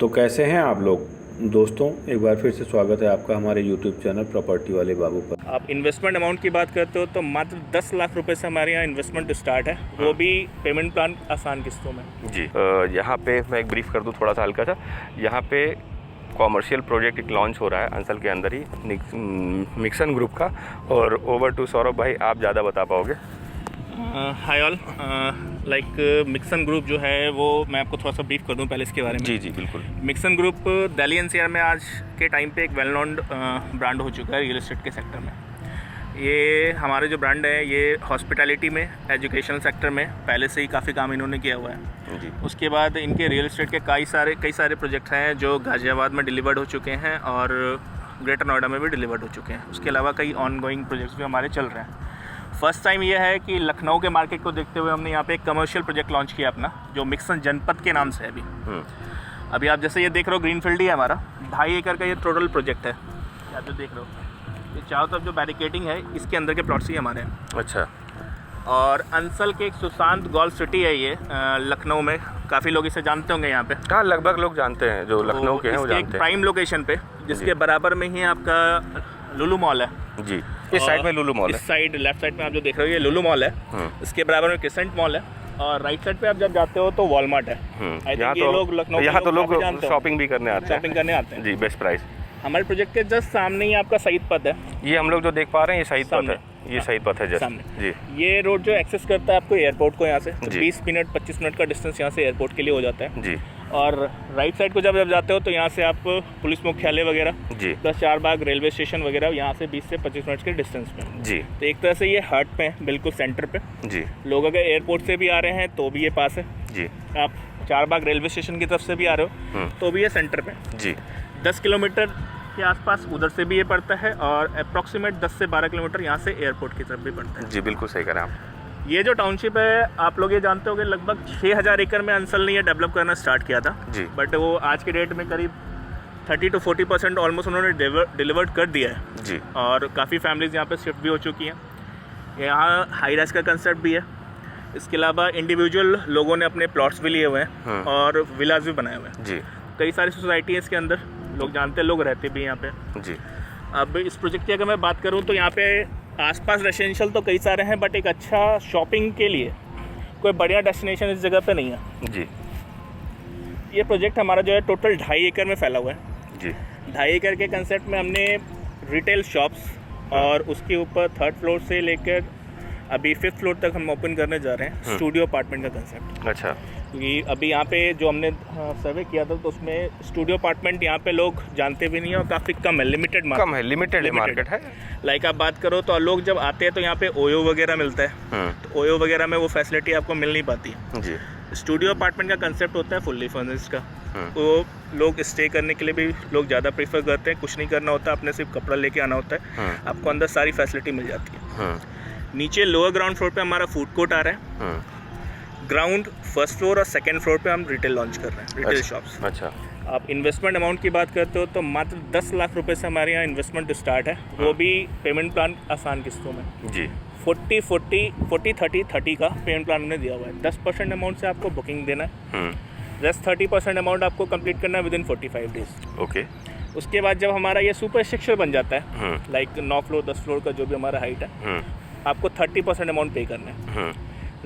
तो कैसे हैं आप लोग दोस्तों, एक बार फिर से स्वागत है आपका हमारे YouTube चैनल प्रॉपर्टी वाले बाबू पर। आप इन्वेस्टमेंट अमाउंट की बात करते हो तो मात्र 10 लाख रुपए से हमारे यहाँ इन्वेस्टमेंट स्टार्ट है, वो भी पेमेंट प्लान आसान किस्तों में। जी यहाँ पे मैं एक ब्रीफ कर दूँ थोड़ा सा हल्का सा। यहाँ पे कॉमर्शियल प्रोजेक्ट एक लॉन्च हो रहा है अंसल के अंदर ही मिक्सन ग्रुप का। और ओवर टू सौरभ भाई, आप ज़्यादा बता पाओगे। हाय ऑल, लाइक मिक्सन ग्रुप जो है वो मैं आपको थोड़ा सा ब्रीफ कर दूं पहले इसके बारे में। जी बिल्कुल। मिक्सन ग्रुप दिल्ली एनसीआर में आज के टाइम पे एक वेल नोन ब्रांड हो चुका है रियल एस्टेट के सेक्टर में। ये हमारे जो ब्रांड है ये हॉस्पिटैलिटी में, एजुकेशन सेक्टर में पहले से ही काफ़ी काम इन्होंने किया हुआ है। जी। उसके बाद इनके रियल एस्टेट के कई सारे प्रोजेक्ट हैं जो गाज़ियाबाद में डिलीवर्ड हो चुके हैं और ग्रेटर नोएडा में भी डिलीवर्ड हो चुके हैं। उसके अलावा कई ऑन गोइंग प्रोजेक्ट्स भी हमारे चल रहे हैं। फर्स्ट टाइम ये है कि लखनऊ के मार्केट को देखते हुए हमने यहाँ पे एक कमर्शियल प्रोजेक्ट लॉन्च किया अपना, जो मिक्सन जनपद के नाम से है अभी आप जैसे ये देख रहे हो ग्रीन फील्ड ही है हमारा। 2.5 एकड़ का ये टोटल प्रोजेक्ट है। आप जो देख रहे हो ये चारों तरफ जो बैरिकेडिंग है इसके अंदर के प्लॉट्स ही हमारे हैं। अच्छा। और अंसल के एक सुशांत गोल्फ सिटी है ये लखनऊ में, काफ़ी लोग इसे जानते होंगे यहाँ पे। हाँ, लगभग लोग जानते हैं, जो लखनऊ के हैं वो जानते हैं। प्राइम लोकेशन पे जिसके बराबर में ही आपका लुलु मॉल है। जी, इस साइड में लुलु मॉल है। इस साइड लेफ्ट साइड में आप जो देख रहे हो ये लुलु मॉल है। इसके बराबर में क्रिसेंट मॉल है और राइट साइड पे आप जब जाते हो तो वॉलमार्ट है। यहाँ तो लोग शॉपिंग भी करने आते हैं। जी, बेस्ट प्राइस। हमारे प्रोजेक्ट के जस्ट सामने ही आपका शहीद पथ है। ये हम लोग जो देख पा रहे हैं ये शहीद पथ है। ये शहीद पथ है सामने। जी। ये रोड जो एक्सेस करता है आपको एयरपोर्ट को यहाँ से 20 मिनट 25 मिनट का डिस्टेंस यहाँ से एयरपोर्ट के लिए हो जाता है। जी। और राइट साइड को जब जाते हो तो यहाँ से आप पुलिस मुख्यालय वगैरह जी प्लस चारबाग रेलवे स्टेशन वगैरह यहाँ से 20 से 25 मिनट के डिस्टेंस पे। जी। तो एक तरह से ये हार्ट पे है, बिल्कुल सेंटर पे। जी। लोग अगर एयरपोर्ट से भी आ रहे हैं तो भी ये पास है। जी। आप चारबाग रेलवे स्टेशन की तरफ से भी आ रहे हो तो भी ये सेंटर पे। जी। 10 किलोमीटर के आसपास उधर से भी ये पड़ता है और अप्रॉक्सीमेट 10 से 12 किलोमीटर यहाँ से एयरपोर्ट की तरफ भी पड़ता है। जी, बिल्कुल सही कह रहे हैं आप। ये जो टाउनशिप है आप लोग ये जानते होंगे, लगभग 6000 एकड़ में अंसल ने ये डेवलप करना स्टार्ट किया था। जी। बट वो आज के डेट में करीब 30 to 40% ऑलमोस्ट उन्होंने डिलीवर्ड कर दिया है। जी। और काफ़ी फैमिलीज यहाँ पे शिफ्ट भी हो चुकी हैं। यहाँ हाई राइज का कंसेप्ट भी है। इसके अलावा इंडिविजुअल लोगों ने अपने प्लॉट्स भी लिए हुए हैं और विलाज भी बनाए हुए हैं। जी। कई सारी सोसाइटी है इसके अंदर, लोग जानते हैं, लोग रहते भी यहाँ पे। जी। अब इस प्रोजेक्ट की अगर मैं बात करूँ तो यहाँ पे आसपास रेसिडेंशियल तो कई सारे हैं, बट एक अच्छा शॉपिंग के लिए कोई बढ़िया डेस्टिनेशन इस जगह पे नहीं है। जी। ये प्रोजेक्ट हमारा जो है टोटल 2.5 एकड़ में फैला हुआ है। जी। 2.5 एकड़ के कंसेप्ट में हमने रिटेल शॉप्स और उसके ऊपर 3rd फ्लोर से लेकर अभी 5th फ्लोर तक हम ओपन करने जा रहे हैं स्टूडियो अपार्टमेंट का कंसेप्ट। अच्छा। क्योंकि अभी यहाँ पे जो हमने सर्वे किया था तो उसमें स्टूडियो अपार्टमेंट यहाँ पे लोग जानते भी नहीं है और काफ़ी कम है, लिमिटेड मार्केट है। लाइक आप बात करो तो लोग जब आते हैं तो यहाँ पे ओयो वगैरह मिलता है, तो ओयो वगैरह में वो फैसिलिटी आपको मिल नहीं पाती। जी। स्टूडियो अपार्टमेंट का कंसेप्ट होता है फुल्ली फर्निश्ड का। वो लोग स्टे करने के लिए भी लोग ज़्यादा प्रीफर करते हैं। कुछ नहीं करना होता, अपने सिर्फ कपड़ा लेके आना होता है, आपको अंदर सारी फैसिलिटी मिल जाती है। नीचे लोअर ग्राउंड फ्लोर पे हमारा फूड कोर्ट आ रहा है। ग्राउंड 1st फ्लोर और 2nd फ्लोर पे हम रिटेल लॉन्च कर रहे हैं, रिटेल शॉप्स। अच्छा। आप इन्वेस्टमेंट अमाउंट की बात करते हो तो मात्र 10 लाख रुपए से हमारे यहाँ इन्वेस्टमेंट स्टार्ट है, वो भी पेमेंट प्लान आसान किस्तों में। जी। 40-30 का पेमेंट प्लान उन्होंने दिया हुआ है। 10% अमाउंट से आपको बुकिंग देना है, रेस्ट 30% अमाउंट आपको कंप्लीट करना है विद इन 45 डेज। ओके। उसके बाद जब हमारा ये सुपर स्ट्रक्चर बन जाता है, लाइक 9 फ्लोर 10 फ्लोर का जो भी हमारा हाइट है, आपको 30% अमाउंट पे करना है।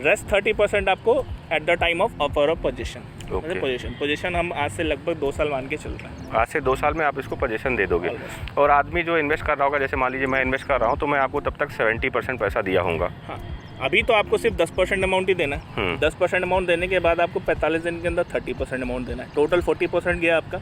रेस्ट 30% आपको at the time of offer of position. Position हम आज से लगभग 2 साल मान के चल रहे हैं। आज से 2 साल में आप इसको पोजीशन दे दोगे। और आदमी जो इन्वेस्ट कर रहा होगा, जैसे मान लीजिए मैं इन्वेस्ट कर रहा हूँ, तो मैं आपको तब तक 70% पैसा दिया होगा। हाँ, अभी तो आपको सिर्फ 10% अमाउंट ही देना है। 10% अमाउंट देने के बाद आपको 45 दिन के अंदर 30% अमाउंट देना है। टोटल 40% गया आपका।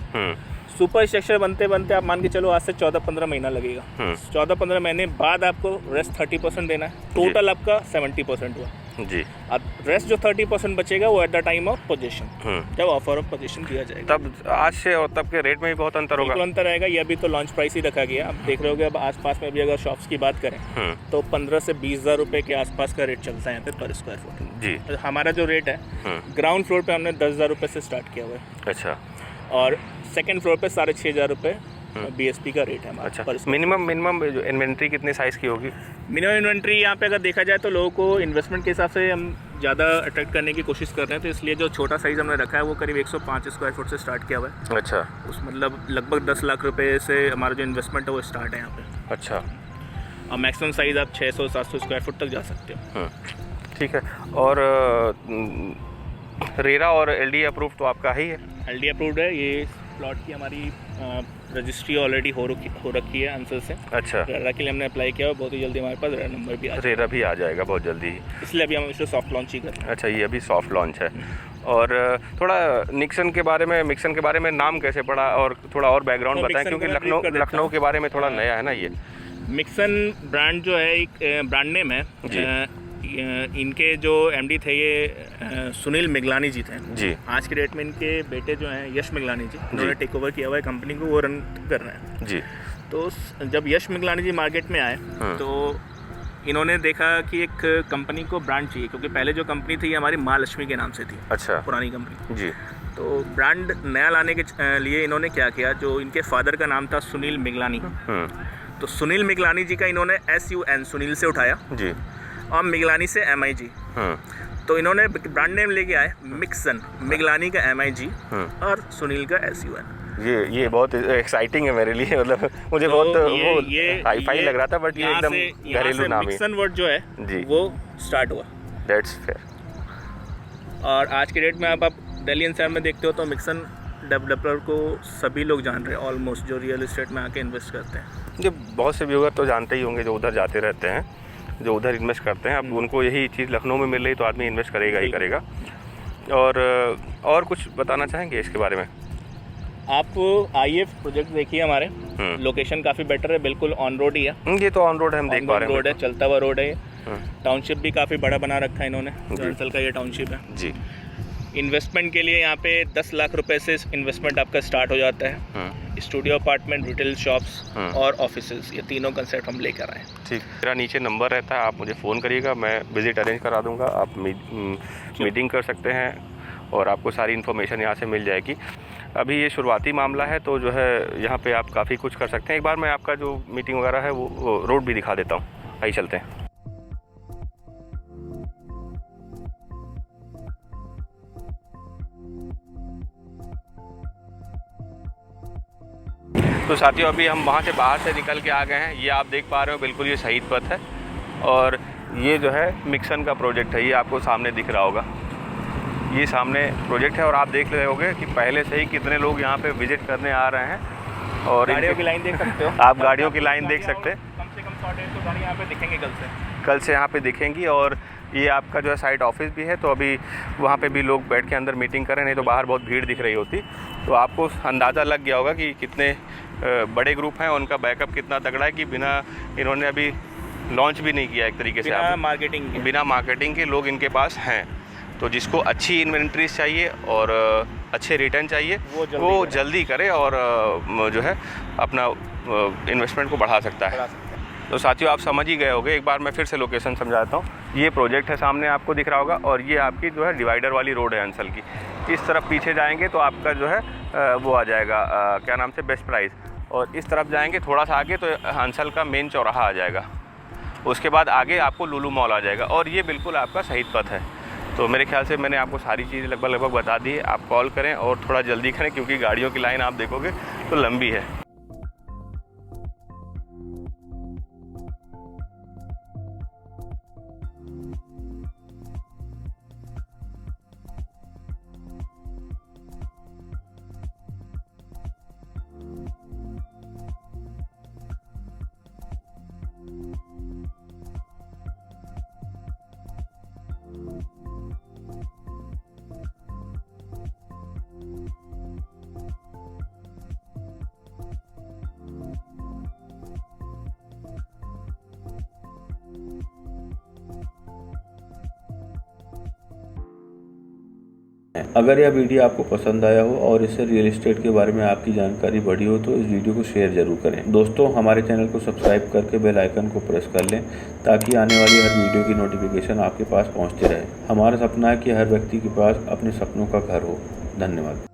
सुपर स्ट्रक्चर बनते बनते आप मान के चलो आज से 14-15 महीना लगेगा। 14-15 महीने बाद आपको रेस्ट 30% देना है। टोटल आपका 70% हुआ। जी। अब रेस्ट जो 30% बचेगा वो at the time of position, जब ऑफर ऑफ पोजीशन दिया जाएगा। तब आज से और तब के रेट में भी बहुत अंतर होगा। अंतर आएगा। ये अभी तो लॉन्च प्राइस ही रखा गया। आप देख रहे होगे अब आसपास में भी अगर शॉप्स की बात करें तो 15 से 20 हज़ार रुपये के आसपास का रेट चलता है यहाँ पे पर स्क्वायर फुट। जी। तो हमारा जो रेट है ग्राउंड फ्लोर पे हमने 10,000 रुपये से स्टार्ट किया हुआ है। अच्छा। और 2nd फ्लोर पे 6,500 रुपये BSP का रेट है हमारा। अच्छा। मिनिमम इन्वेंट्री कितने साइज़ की होगी? मिनिमम इन्वेंट्री यहाँ पे अगर देखा जाए तो लोगों को इन्वेस्टमेंट के हिसाब से हम ज़्यादा अट्रैक्ट करने की कोशिश कर रहे हैं, तो इसलिए जो छोटा साइज़ हमने रखा है वो करीब 105 स्क्वायर फुट से स्टार्ट किया हुआ है। अच्छा। उस मतलब लगभग 10 लाख रुपए से हमारा जो इन्वेस्टमेंट है वो स्टार्ट है यहाँ पे। अच्छा। और मैक्सिमम साइज़ आप 600-700 स्क्वायर फुट तक जा सकते हो। ठीक है। और रेरा और LD अप्रूव तो आपका ही है? LD अप्रूव्ड है। ये प्लॉट की हमारी रजिस्ट्री ऑलरेडी हो रखी है अंसर से। अच्छा। रेरा के लिए हमने अप्लाई किया और बहुत ही जल्दी हमारे पास रेरा नंबर भी आ जाएगा। रेरा भी आ जाएगा बहुत जल्दी ही, इसलिए अभी हम इसे सॉफ्ट लॉन्च ही कर रहे हैं। अच्छा, ये अभी सॉफ्ट लॉन्च है। और थोड़ा मिक्सन के बारे में नाम कैसे पड़ा और थोड़ा और बैकग्राउंड बताएं, क्योंकि लखनऊ के बारे में थोड़ा नया है ना ये। मिक्सन ब्रांड जो है एक ब्रांड नेम है। इनके जो MD थे ये सुनील मिगलानी जी थे जी। आज के डेट में इनके बेटे जो हैं यश मिगलानी जी, उन्होंने टेक ओवर किया हुआ है कंपनी को, वो रन कर रहे हैं जी। तो जब यश मिगलानी जी मार्केट में आए तो इन्होंने देखा कि एक कंपनी को ब्रांड चाहिए, क्योंकि पहले जो कंपनी थी हमारी माँ लक्ष्मी के नाम से थी। अच्छा। पुरानी कंपनी जी। तो ब्रांड नया लाने के लिए इन्होंने क्या किया, जो इनके फादर का नाम था सुनील मिगलानी, तो सुनील मिगलानी जी का इन्होंने SUN सुनील से उठाया जी, और मिगलानी से MIG। तो इन्होंने ब्रांड नेम लेके आए मिक्सन, मिगलानी का MIG और सुनील का SUN। ये बहुत एक्साइटिंग है मेरे लिए, मतलब मुझे तो बहुत वो हाई फाई लग रहा था, बट ये एकदम घरेलू नाम है। मिक्सन वर्ड जो है जी, वो स्टार्ट हुआ। That's fair. और आज के डेट में आप दिल्ली एनसीआर में देखते हो तो मिक्सन डेवलपर को सभी लोग जान रहे हैं ऑलमोस्ट, जो रियल एस्टेट में आके इन्वेस्ट करते हैं। जो बहुत से व्यूअर तो जानते ही होंगे, जो उधर जाते रहते हैं, जो उधर इन्वेस्ट करते हैं। अब उनको यही चीज़ लखनऊ में मिल रही तो आदमी इन्वेस्ट करेगा ही करेगा। और कुछ बताना चाहेंगे इसके बारे में? आप आइए, प्रोजेक्ट देखिए हमारे। लोकेशन काफ़ी बेटर है, बिल्कुल ऑन रोड ही है। ये तो ऑन रोड है, हम देख पा रहे हैं। रोड है, चलता हुआ रोड है। टाउनशिप भी काफ़ी बड़ा बना रखा है इन्होंने, अंचल का ये टाउनशिप है जी। इन्वेस्टमेंट के लिए यहाँ पे 10 लाख रुपए से इन्वेस्टमेंट आपका स्टार्ट हो जाता है। स्टूडियो, अपार्टमेंट, रिटेल शॉप्स और ऑफिसेज, ये तीनों कंसेप्ट हम लेकर आए। ठीक, मेरा नीचे नंबर रहता है, आप मुझे फ़ोन करिएगा, मैं विज़िट अरेंज करा दूँगा। आप मीटिंग कर सकते हैं और आपको सारी इन्फॉर्मेशन यहाँ से मिल जाएगी। अभी ये शुरुआती मामला है, तो जो है यहाँ पे आप काफ़ी कुछ कर सकते हैं। एक बार मैं आपका जो मीटिंग वगैरह है वो रोड भी दिखा देता हूँ। आइए चलते हैं। तो साथियों, अभी हम वहाँ से बाहर से निकल के आ गए हैं। ये आप देख पा रहे हो, बिल्कुल ये शहीद पथ है और ये जो है मिक्सन का प्रोजेक्ट है। ये आपको सामने दिख रहा होगा, ये सामने प्रोजेक्ट है। और आप देख रहे होंगे कि पहले से ही कितने लोग यहाँ पे विजिट करने आ रहे हैं। और गाड़ियों की लाइन देख सकते हो आप, गाड़ियों की लाइन देख सकते हैं। कम से कम 100-150 गाड़ी यहाँ पे दिखेंगी कल से यहाँ पे दिखेंगी। और ये आपका जो है साइट ऑफिस भी है, तो अभी वहाँ पे भी लोग बैठ के अंदर मीटिंग करें, नहीं तो बाहर बहुत भीड़ दिख रही होती। तो आपको अंदाज़ा लग गया होगा कि कितने बड़े ग्रुप हैं, उनका बैकअप कितना तगड़ा है, कि बिना इन्होंने अभी लॉन्च भी नहीं किया एक तरीके से, बिना मार्केटिंग के लोग इनके पास हैं। तो जिसको अच्छी इन्वेंट्रीज चाहिए और अच्छे रिटर्न चाहिए, वो जल्दी करे और जो है अपना इन्वेस्टमेंट को बढ़ा सकता है। तो साथियों, आप समझ ही गए होंगे, एक बार मैं फिर से लोकेशन समझाता हूँ। ये प्रोजेक्ट है, सामने आपको दिख रहा होगा, और ये आपकी जो है डिवाइडर वाली रोड है अंचल की। इस तरफ पीछे जाएंगे तो आपका जो है वो आ जाएगा, क्या नाम से, बेस्ट प्राइस। और इस तरफ जाएंगे थोड़ा सा आगे तो अंचल का मेन चौराहा आ जाएगा। उसके बाद आगे आपको लुलु मॉल आ जाएगा, और ये बिल्कुल आपका शहीद पथ है। तो मेरे ख्याल से मैंने आपको सारी चीज़ें लगभग बता दी है। आप कॉल करें और थोड़ा जल्दी करें, क्योंकि गाड़ियों की लाइन आप देखोगे तो लंबी है। अगर यह वीडियो आपको पसंद आया हो और इससे रियल एस्टेट के बारे में आपकी जानकारी बढ़ी हो तो इस वीडियो को शेयर जरूर करें। दोस्तों, हमारे चैनल को सब्सक्राइब करके बेल आइकन को प्रेस कर लें, ताकि आने वाली हर वीडियो की नोटिफिकेशन आपके पास पहुंचती रहे। हमारा सपना है कि हर व्यक्ति के पास अपने सपनों का घर हो। धन्यवाद।